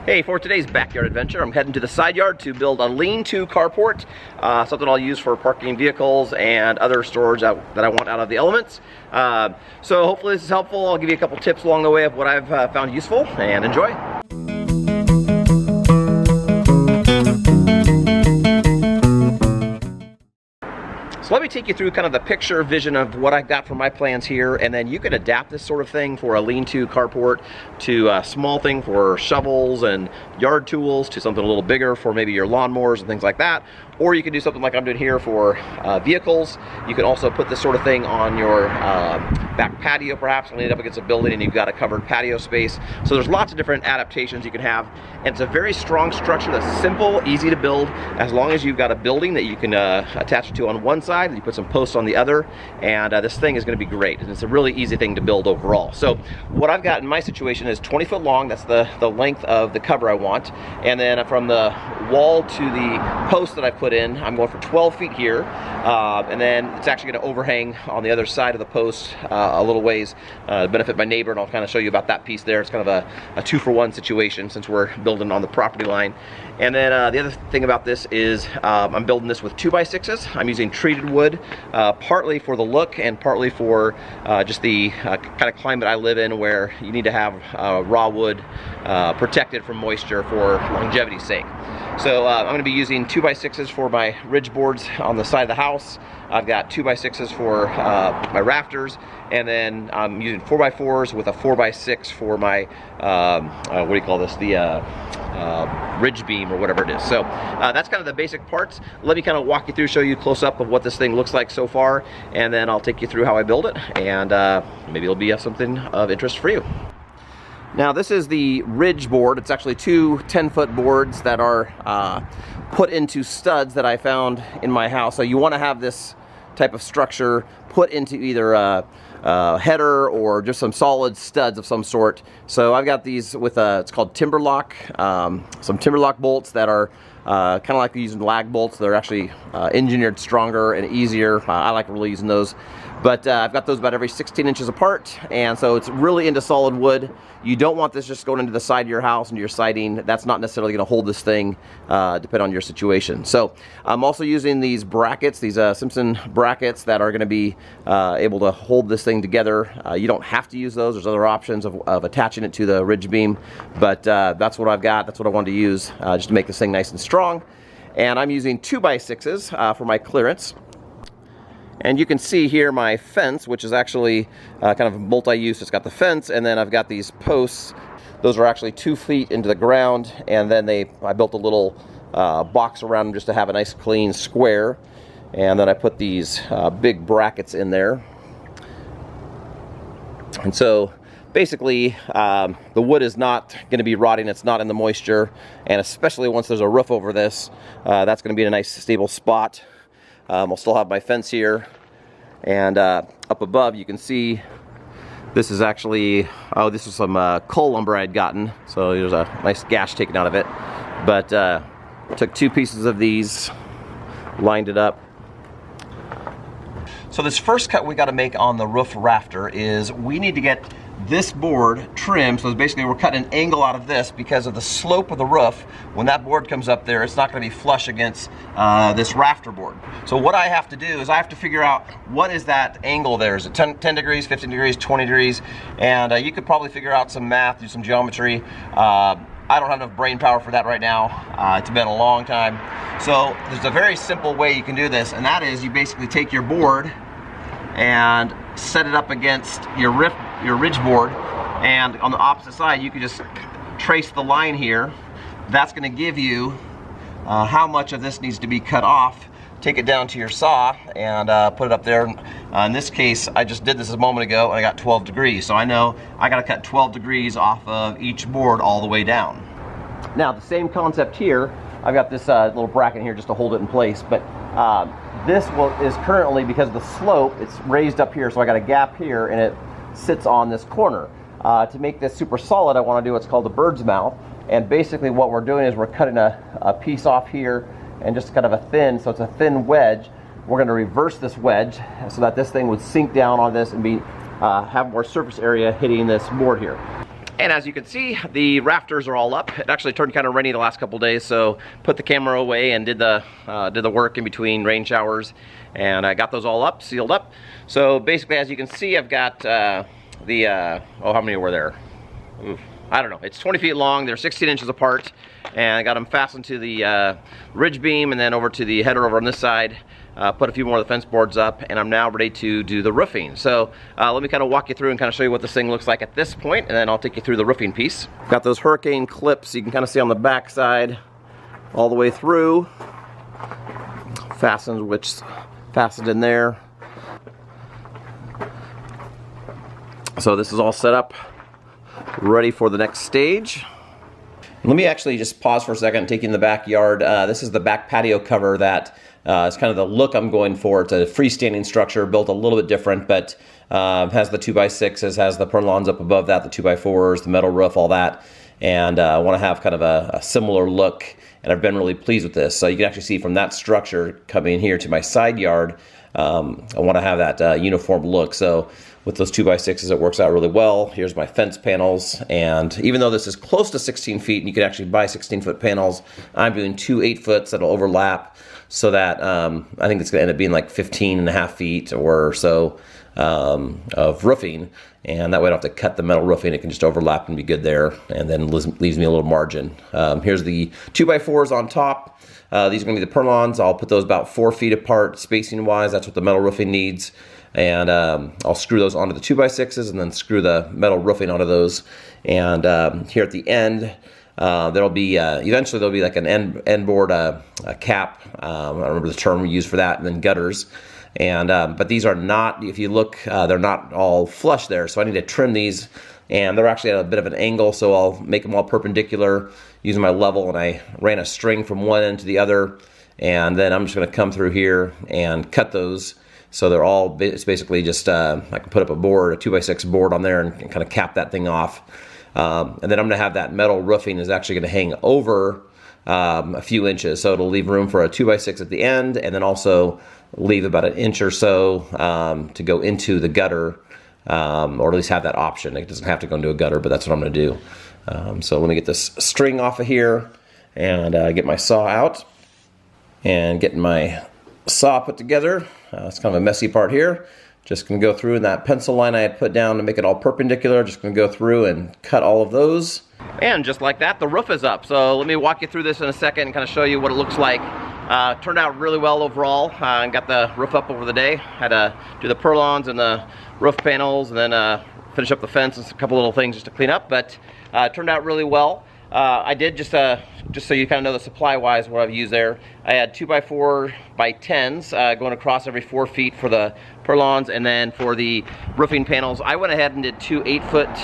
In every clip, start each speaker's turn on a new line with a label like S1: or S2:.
S1: Hey, for today's backyard adventure, I'm heading to the side yard to build a lean-to carport, something I'll use for parking vehicles and other storage that I want out of the elements. So hopefully this is helpful. I'll give you a couple tips along the way of what I've found useful, and enjoy. So let me take you through kind of the picture vision of what I've got for my plans here, and then you can adapt this sort of thing for a lean-to carport to a small thing for shovels and yard tools, to something a little bigger for maybe your lawnmowers and things like that. Or you can do something like I'm doing here for vehicles. You can also put this sort of thing on your back patio, perhaps, lean it up against a building and you've got a covered patio space. So there's lots of different adaptations you can have. And it's a very strong structure that's simple, easy to build, as long as you've got a building that you can attach it to on one side, and you put some posts on the other, and this thing is going to be great. And it's a really easy thing to build overall. So what I've got in my situation is 20 foot long. That's the length of the cover I want. And then from the wall to the post that I put in, I'm going for 12 feet here, and then it's actually going to overhang on the other side of the post a little ways to benefit my neighbor, and I'll kind of show you about that piece there. It's kind of a 2-for-1 situation since we're building on the property line. And then the other thing about this is I'm building this with 2x6s. I'm using treated wood, partly for the look and partly for just the kind of climate I live in, where you need to have raw wood protected from moisture for longevity's sake. So I'm going to be using 2x6s for my ridge boards on the side of the house. I've got 2x6s for my rafters, and then I'm using 4x4s with a 4x6 for my what do you call this? The ridge beam or whatever it is. So that's kind of the basic parts. Let me kind of walk you through, show you close up of what this thing looks like so far, and then I'll take you through how I build it, and maybe it'll be something of interest for you. Now this is the ridge board. It's actually two 10-foot boards that are put into studs that I found in my house. So you want to have this type of structure put into either a header or just some solid studs of some sort. So I've got these with it's called timber lock, some timber lock bolts that are kind of like using lag bolts. They're actually engineered stronger and easier. I like really using those. But I've got those about every 16 inches apart, and so it's really into solid wood. You don't want this just going into the side of your house, into your siding. That's not necessarily going to hold this thing, depending on your situation. So I'm also using these brackets, these Simpson brackets that are going to be able to hold this thing together. You don't have to use those. There's other options of attaching it to the ridge beam, but that's what I've got. That's what I wanted to use just to make this thing nice and strong. And I'm using 2x6s for my clearance. And you can see here my fence, which is actually kind of multi-use. It's got the fence, and then I've got these posts. Those are actually 2 feet into the ground, and then I built a little box around them just to have a nice clean square. And then I put these big brackets in there. And so basically the wood is not going to be rotting. It's not in the moisture, and especially once there's a roof over this, that's going to be in a nice stable spot. I'll still have my fence here, and up above you can see this is actually, this is some coal lumber I had gotten, so there's a nice gash taken out of it. But took 2 pieces of these, lined it up. So this first cut we got to make on the roof rafter is we need to get this board trimmed. So basically we're cutting an angle out of this because of the slope of the roof. When that board comes up there, it's not going to be flush against this rafter board. So what I have to do is I have to figure out what is that angle there. Is it 10 degrees, 15 degrees, 20 degrees? And you could probably figure out some math, do some geometry. I don't have enough brain power for that right now. It's been a long time. So there's a very simple way you can do this, and that is you basically take your board and set it up against your ridge board, and on the opposite side you can just trace the line here. That's going to give you how much of this needs to be cut off. Take it down to your saw and put it up there. In this case, I just did this a moment ago and I got 12 degrees. So I know I got to cut 12 degrees off of each board all the way down. Now the same concept here. I've got this little bracket here just to hold it in place, but this is currently, because of the slope, it's raised up here, so I got a gap here and it sits on this corner. To make this super solid, I want to do what's called a bird's mouth, and basically what we're doing is we're cutting a piece off here and just kind of a thin, so it's a thin wedge. We're going to reverse this wedge so that this thing would sink down on this and have more surface area hitting this board here. And as you can see, the rafters are all up. It actually turned kind of rainy the last couple days, so put the camera away and did the work in between rain showers, and I got those all up, sealed up. So basically, as you can see, I've got oh, how many were there? Oof. I don't know. It's 20 feet long. They're 16 inches apart, and I got them fastened to the ridge beam and then over to the header over on this side. Put a few more of the fence boards up, and I'm now ready to do the roofing. So let me kind of walk you through and kind of show you what this thing looks like at this point, and then I'll take you through the roofing piece. Got those hurricane clips you can kind of see on the back side all the way through. Fastened in there. So this is all set up, ready for the next stage. Let me actually just pause for a second and take you in the backyard. This is the back patio cover that is kind of the look I'm going for. It's a freestanding structure, built a little bit different, but has the 2x6s, has the purlons up above that, the 2x4s, the metal roof, all that. And I want to have kind of a similar look, and I've been really pleased with this. So you can actually see from that structure coming here to my side yard, I want to have that uniform look. So with those 2x6s, it works out really well. Here's my fence panels, and even though this is close to 16 feet, and you could actually buy 16-foot panels, I'm doing 2 8-foots that'll overlap, so that I think it's going to end up being like 15.5 feet or so of roofing, and that way I don't have to cut the metal roofing. It can just overlap and be good there, and then leaves me a little margin. Here's the 2x4s on top. These are going to be the purlons. I'll put those about 4 feet apart spacing wise. That's what the metal roofing needs. And I'll screw those onto the 2x6s and then screw the metal roofing onto those. And here at the end, there'll be eventually there'll be like an end board cap. I don't remember the term we use for that, and then gutters. And but these are not, if you look, they're not all flush there, so I need to trim these, and they're actually at a bit of an angle, so I'll make them all perpendicular using my level, and I ran a string from one end to the other, and then I'm just going to come through here and cut those. So they're all, it's basically just, I can put up a board, a 2x6 board on there, and kind of cap that thing off. And then I'm going to have that metal roofing is actually going to hang over a few inches. So it'll leave room for a 2x6 at the end, and then also leave about an inch or so to go into the gutter, or at least have that option. It doesn't have to go into a gutter, but that's what I'm going to do. So let me get this string off of here and get my saw out and get my saw put together. It's kind of a messy part here. Just going to go through in that pencil line I had put down to make it all perpendicular. Just going to go through and cut all of those. And just like that, the roof is up. So let me walk you through this in a second and kind of show you what it looks like. Turned out really well overall. Got the roof up over the day. Had to do the purlons and the roof panels, and then finish up the fence and a couple little things just to clean up. But it turned out really well. I did just so you kind of know the supply-wise what I've used there. I had 2x4 by 10s going across every 4 feet for the purlons, and then for the roofing panels, I went ahead and did 2 8-foot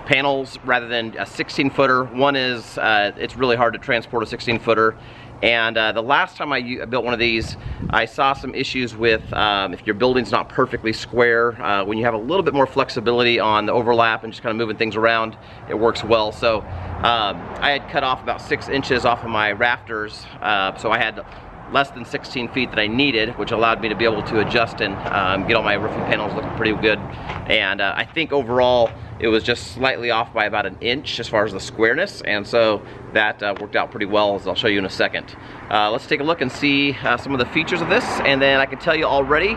S1: panels rather than a 16-footer. One is it's really hard to transport a 16-footer. And the last time I built one of these, I saw some issues with if your building's not perfectly square, when you have a little bit more flexibility on the overlap and just kind of moving things around, it works well. So I had cut off about 6 inches off of my rafters, so I had less than 16 feet that I needed, which allowed me to be able to adjust and get all my roofing panels looking pretty good. And I think overall it was just slightly off by about an inch as far as the squareness, and so that worked out pretty well, as I'll show you in a second. Let's take a look and see some of the features of this, and then I can tell you already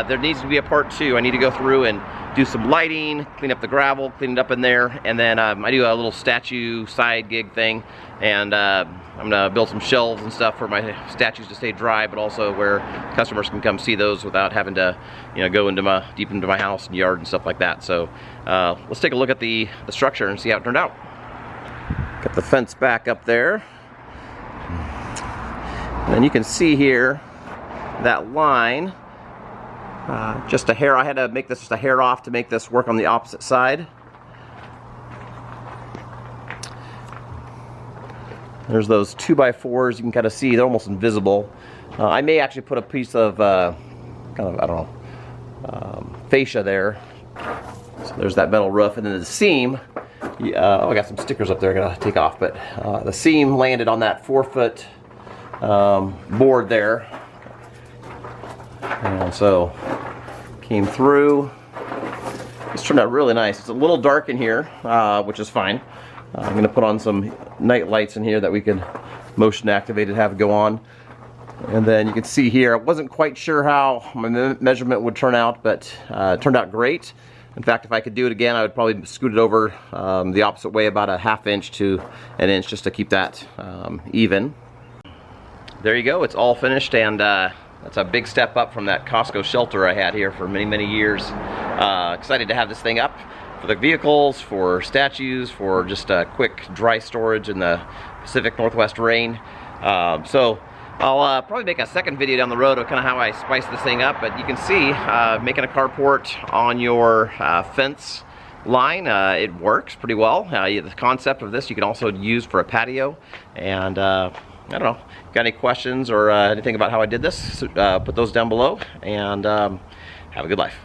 S1: there needs to be a part 2. I need to go through and do some lighting, clean up the gravel, clean it up in there, and then I do a little statue side gig thing, and I'm gonna build some shelves and stuff for my statues to stay dry, but also where customers can come see those without having to, you know, go into deep into my house and yard and stuff like that. So let's take a look at the structure and see how it turned out. Got the fence back up there, and you can see here that line. Just a hair. I had to make this just a hair off to make this work on the opposite side. There's those 2x4s. You can kind of see they're almost invisible. I may actually put a piece of kind of, I don't know, fascia there. So there's that metal roof, and then the seam. Oh, I got some stickers up there I gotta take off, but the seam landed on that 4-foot board there, and so came through This turned out really nice. It's a little dark in here, which is fine. I'm going to put on some night lights in here that we could motion activate and have go on. And then you can see here, I wasn't quite sure how my measurement would turn out, but it turned out great. In fact, if I could do it again, I would probably scoot it over the opposite way, about a ½ inch to an inch, just to keep that even. There you go, it's all finished, and that's a big step up from that Costco shelter I had here for many, many years. Excited to have this thing up for the vehicles, for statues, for just a quick dry storage in the Pacific Northwest rain. So I'll probably make a second video down the road of kind of how I spice this thing up, but you can see making a carport on your fence line, it works pretty well. The concept of this you can also use for a patio, and I don't know, got any questions or anything about how I did this, put those down below, and have a good life.